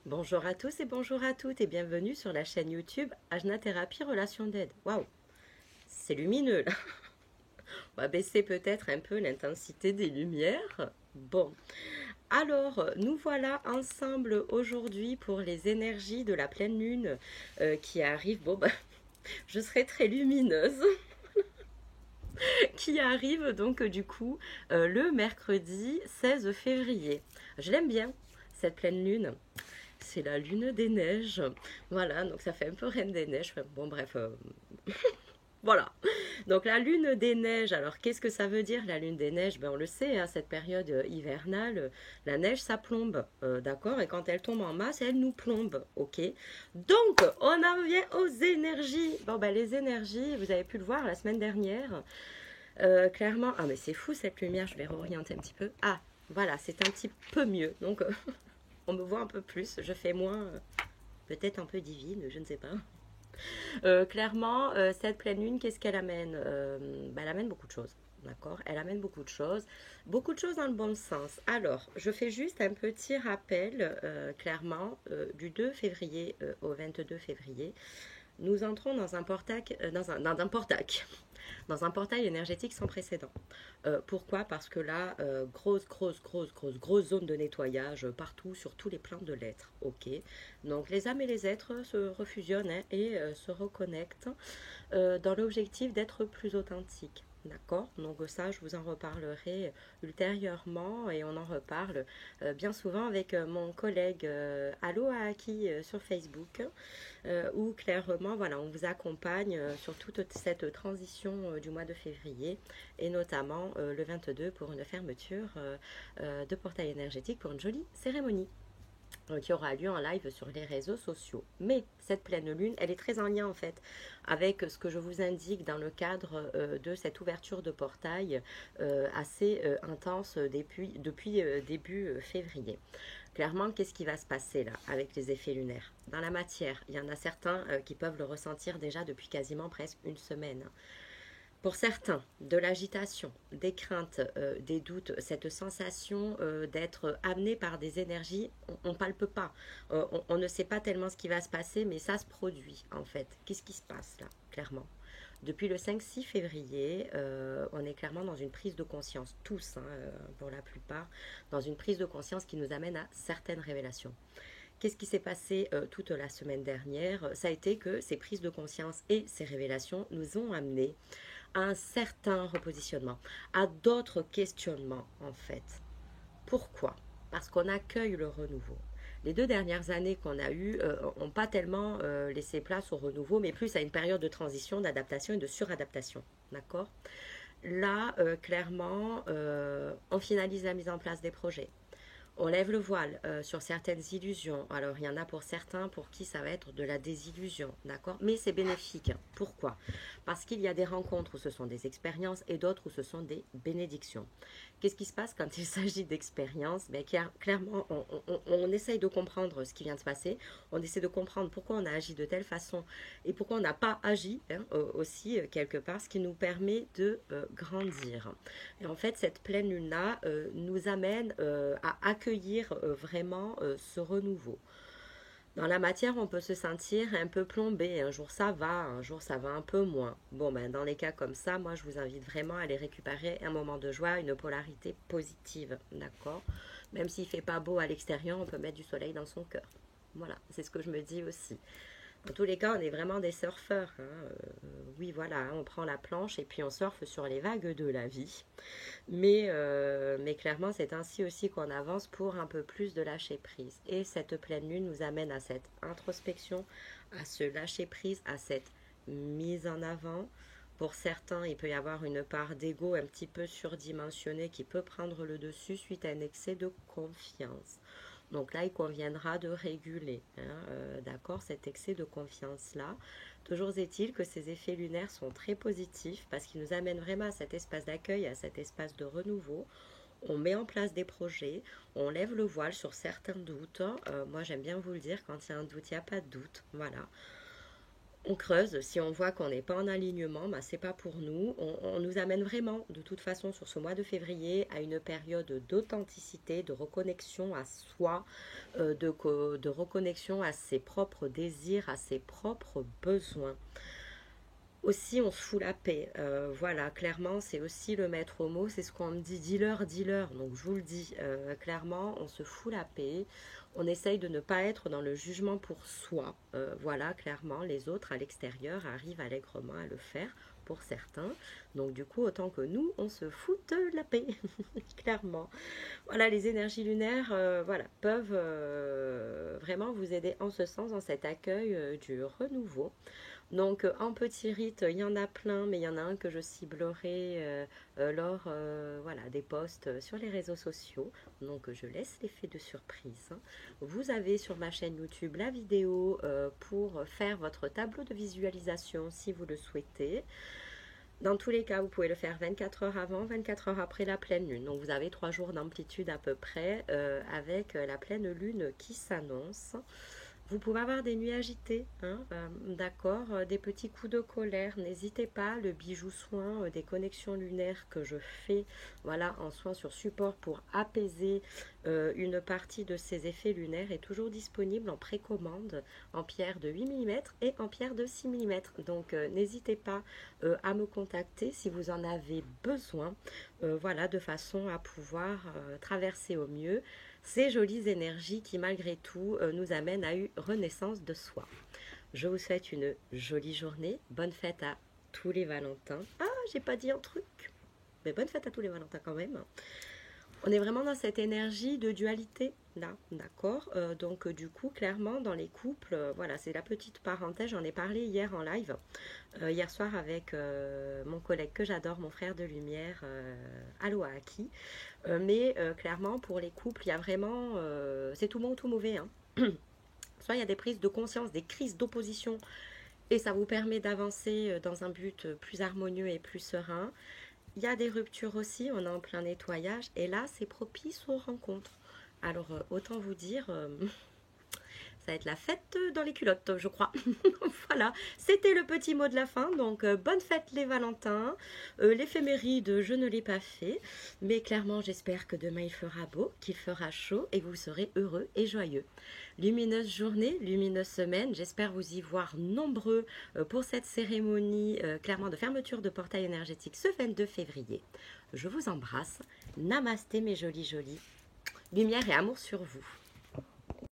Bonjour à tous et bonjour à toutes et bienvenue sur la chaîne YouTube Ajna Thérapie Relation d'aide. Waouh, c'est lumineux là. On va baisser peut-être un peu l'intensité des lumières. Bon, alors nous voilà ensemble aujourd'hui pour les énergies de la pleine lune qui arrive. Bon, bah, je serai très lumineuse. Qui arrive donc du coup le mercredi 16 février. Je l'aime bien, cette pleine lune. C'est la lune des neiges. Voilà, donc ça fait un peu reine des neiges. Enfin, bon, bref, voilà. Donc la lune des neiges, alors qu'est-ce que ça veut dire la lune des neiges? Ben, on le sait, à cette période hivernale, la neige ça plombe, d'accord? Et quand elle tombe en masse, elle nous plombe, ok? Donc on en revient aux énergies. Bon ben les énergies, vous avez pu le voir la semaine dernière, clairement. Ah mais c'est fou cette lumière, je vais réorienter un petit peu. Ah voilà, c'est un petit peu mieux. Donc on me voit un peu plus, je fais moins, peut-être un peu divine, je ne sais pas. Clairement, cette pleine lune, qu'est-ce qu'elle amène? Elle amène beaucoup de choses. D'accord. Elle amène beaucoup de choses dans le bon sens. Alors, je fais juste un petit rappel, clairement, du 2 février au 22 février. Nous entrons dans un portail, dans un portail énergétique sans précédent. Pourquoi? Parce que là, grosse zone de nettoyage partout, sur tous les plans de l'être. Ok. Donc les âmes et les êtres se refusionnent hein, et se reconnectent dans l'objectif d'être plus authentiques. D'accord. Donc ça, je vous en reparlerai ultérieurement et on en reparle bien souvent avec mon collègue Allo Aki sur Facebook où clairement, voilà, on vous accompagne sur toute cette transition du mois de février et notamment le 22 pour une fermeture de portail énergétique pour une jolie cérémonie qui aura lieu en live sur les réseaux sociaux. Mais cette pleine lune, elle est très en lien en fait avec ce que je vous indique dans le cadre de cette ouverture de portail assez intense depuis début février. Clairement, qu'est-ce qui va se passer là avec les effets lunaires? Dans la matière, il y en a certains qui peuvent le ressentir déjà depuis quasiment presque une semaine. Pour certains, de l'agitation, des craintes, des doutes, cette sensation d'être amené par des énergies, on ne palpe pas. On ne sait pas tellement ce qui va se passer, mais ça se produit en fait. Qu'est-ce qui se passe là, clairement? Depuis le 5-6 février, on est clairement dans une prise de conscience, tous, hein, pour la plupart, dans une prise de conscience qui nous amène à certaines révélations. Qu'est-ce qui s'est passé toute la semaine dernière? Ça a été que ces prises de conscience et ces révélations nous ont amenés à un certain repositionnement, à d'autres questionnements en fait. Pourquoi? Parce qu'on accueille le renouveau. Les 2 dernières années qu'on a eues n'ont pas tellement laissé place au renouveau, mais plus à une période de transition, d'adaptation et de suradaptation. D'accord? Là, clairement, on finalise la mise en place des projets. On lève le voile sur certaines illusions. Alors, il y en a pour certains pour qui ça va être de la désillusion, d'accord? Mais c'est bénéfique. Pourquoi? Parce qu'il y a des rencontres où ce sont des expériences et d'autres où ce sont des bénédictions. Qu'est-ce qui se passe quand il s'agit d'expériences? Ben, clairement, on essaye de comprendre ce qui vient de se passer. On essaie de comprendre pourquoi on a agi de telle façon et pourquoi on n'a pas agi hein, aussi quelque part, ce qui nous permet de grandir. Et en fait, cette pleine lune-là nous amène à accueillir vraiment ce renouveau. Dans la matière, on peut se sentir un peu plombé. Un jour ça va un peu moins. Bon, ben, dans les cas comme ça, moi, je vous invite vraiment à aller récupérer un moment de joie, une polarité positive. D'accord? Même s'il ne fait pas beau à l'extérieur, on peut mettre du soleil dans son cœur. Voilà, c'est ce que je me dis aussi. Dans tous les cas, on est vraiment des surfeurs. Hein. Oui, voilà, hein, on prend la planche et puis on surfe sur les vagues de la vie. Mais clairement, c'est ainsi aussi qu'on avance pour un peu plus de lâcher prise. Et cette pleine lune nous amène à cette introspection, à ce lâcher prise, à cette mise en avant. Pour certains, il peut y avoir une part d'ego un petit peu surdimensionnée qui peut prendre le dessus suite à un excès de confiance. Donc là, il conviendra de réguler, hein, d'accord, cet excès de confiance-là. Toujours est-il que ces effets lunaires sont très positifs parce qu'ils nous amènent vraiment à cet espace d'accueil, à cet espace de renouveau. On met en place des projets, on lève le voile sur certains doutes. Moi, j'aime bien vous le dire, quand il y a un doute, il n'y a pas de doute. Voilà. On creuse, si on voit qu'on n'est pas en alignement, bah, c'est pas pour nous. On nous amène vraiment, de toute façon, sur ce mois de février, à une période d'authenticité, de reconnexion à soi, de reconnexion à ses propres désirs, à ses propres besoins. Aussi, on se fout la paix. Voilà, clairement, c'est aussi le maître mot. C'est ce qu'on me dit, dealer, dealer. Donc, je vous le dis, clairement, on se fout la paix. On essaye de ne pas être dans le jugement pour soi. Voilà, clairement, les autres à l'extérieur arrivent allègrement à le faire pour certains. Donc, du coup, autant que nous, on se fout de la paix. Clairement. Voilà, les énergies lunaires, voilà, peuvent vraiment vous aider en ce sens, dans cet accueil du renouveau. Donc en petit rite, il y en a plein, mais il y en a un que je ciblerai lors voilà, des posts sur les réseaux sociaux. Donc je laisse l'effet de surprise. Vous avez sur ma chaîne YouTube la vidéo pour faire votre tableau de visualisation si vous le souhaitez. Dans tous les cas, vous pouvez le faire 24 heures avant, 24 heures après la pleine lune. Donc vous avez 3 jours d'amplitude à peu près avec la pleine lune qui s'annonce. Vous pouvez avoir des nuits agitées, hein, d'accord, des petits coups de colère. N'hésitez pas, le bijou soin des connexions lunaires que je fais, voilà, en soin sur support pour apaiser une partie de ces effets lunaires est toujours disponible en précommande en pierre de 8 mm et en pierre de 6 mm. Donc n'hésitez pas à me contacter si vous en avez besoin, voilà, de façon à pouvoir traverser au mieux ces jolies énergies qui malgré tout nous amènent à une renaissance de soi. Je vous souhaite une jolie journée, bonne fête à tous les Valentins. Ah, j'ai pas dit un truc, mais bonne fête à tous les Valentins quand même. On est vraiment dans cette énergie de dualité là, d'accord. Donc du coup, clairement, dans les couples, voilà, c'est la petite parenthèse, j'en ai parlé hier en live, hier soir avec mon collègue que j'adore, mon frère de lumière, Aloha Aki. Mais clairement, pour les couples, il y a vraiment, c'est tout bon ou tout mauvais, hein. Soit il y a des prises de conscience, des crises d'opposition, et ça vous permet d'avancer dans un but plus harmonieux et plus serein. Il y a des ruptures aussi, on est en plein nettoyage, et là, c'est propice aux rencontres. Alors, autant vous dire, ça va être la fête dans les culottes, je crois. Voilà, c'était le petit mot de la fin. Donc, bonne fête les Valentins. L'éphéméride, je ne l'ai pas fait. Mais clairement, j'espère que demain, il fera beau, qu'il fera chaud et que vous serez heureux et joyeux. Lumineuse journée, lumineuse semaine. J'espère vous y voir nombreux pour cette cérémonie, clairement, de fermeture de portail énergétique ce 22 février. Je vous embrasse. Namasté, mes jolis jolis. Lumière et amour sur vous.